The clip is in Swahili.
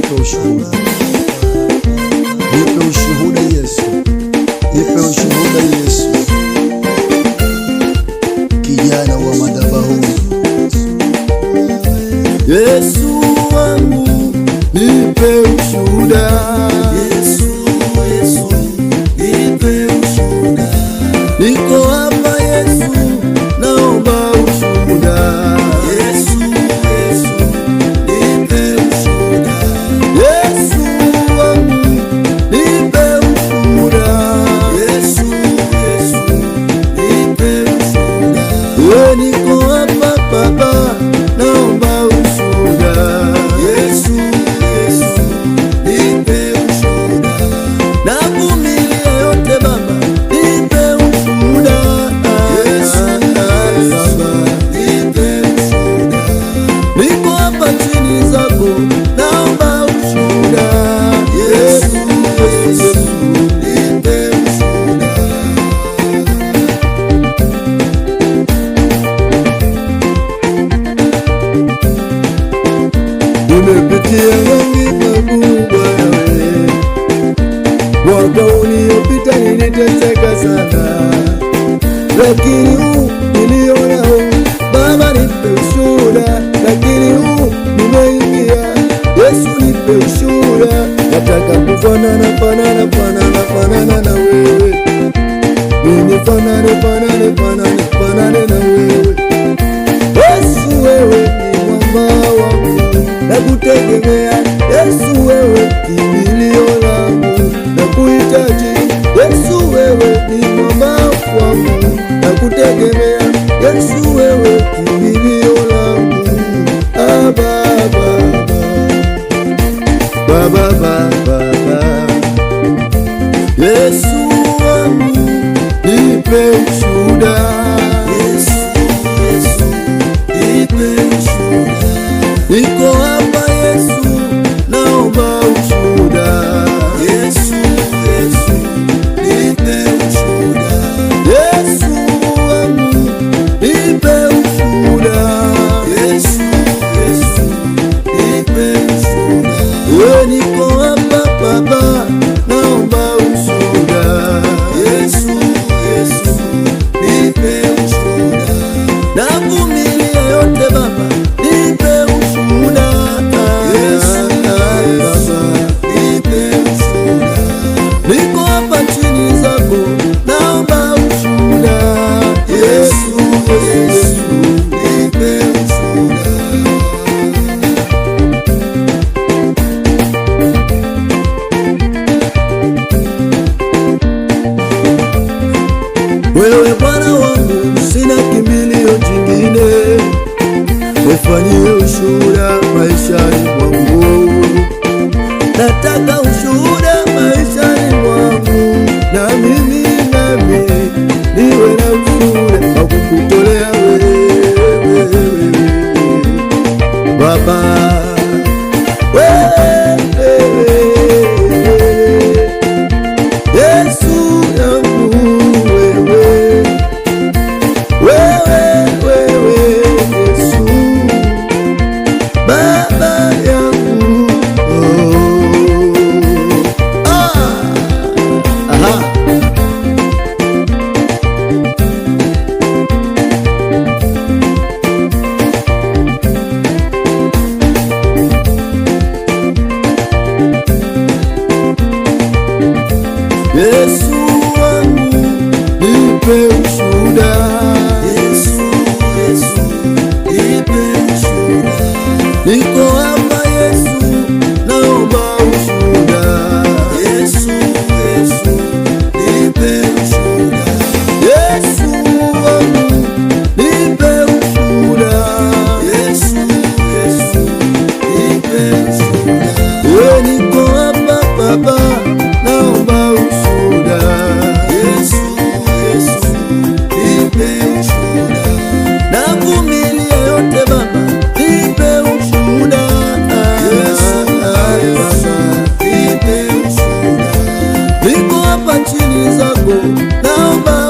nipe ushuhuda, nipe ushuhuda Yesu, nipe ushuhuda Yesu, kijana wa madhabahu. Yesu wangu nipe ushuhuda, Yesu, Yesu nipe ushuhuda, niko hapa Yesu naomba ushuhuda, Yesu, Yesu nipe ushuhuda, Yesu wangu nipe ushuhuda, Yesu, Yesu nipe ushuhuda, wewe niko hapa Baba naomba ushuhuda, Yesu, Yesu nipe ushuhuda, navumilia yote Baba nipe ushuhuda, Yesu, Yesu nipe ushuhuda, niko hapa chini zako naomba ushuhuda, Yesu, Yesu nipe ushuhuda. Nimepitia mengi makubwa wewe, mwaka uliopita niliteseka sana, lakini huu niliona huu Baba nipe ushuhuda, lakini huu nimeingia Yesu nipe ushuhuda, nataka kufanana fanana fanana fanana na wewe, mimi fanane na wewe Yesu, wewe ni mwamba wangu nakutegemea Yesu, wewe kimbilio langu nakuhitaji Yesu, wewe ni mwamba wangu nakutegemea Yesu, wewe kimbilio langu. Baba Yesu wangu nipe ushuhuda, Yesu, Yesu nipe ushuhuda, niko hapa Yesu naomba ushuhuda, Yesu, Yesu nipe ushuhuda, Yesu wangu nipe ushuhuda, Yesu, Yesu nipe ushuhuda, wewe niko hapa Baba naomba ushuhuda, Yesu, Yesu nipe ushuhuda, navumilia yote Baba nipe ushuhuda, Yesu, Yesu nipe ushuhuda, niko hapa chini zako naomba ushuhuda, Yesu, Yesu nipe ushuhuda. Wewe Bwana wangu sina kimbilio jingine, nifanyie ushuhuda maishani mwangu, nataka ushuhuda maishani mwangu, na mimi niwe na ushuhuda wa kukutolea wewe Baba, Yesu yangu wewe Yesu Baba yangu, Yesu wangu nipe ushuhuda, Yesu, Yesu nipe ushuhuda, niko hapa Yesu naomba ushuhuda, Yesu, Yesu nipe ushuhuda, Yesu wangu nipe ushuhuda, Yesu, Yesu nipe ushuhuda, wewe niko hapa Baba naomba ushuhuda, Yesu, Yesu nipe ushuhuda, navumilia yote Baba nipe ushuhuda, Yesu, Yesu nipe ushuhuda, niko hapa chini zako naomba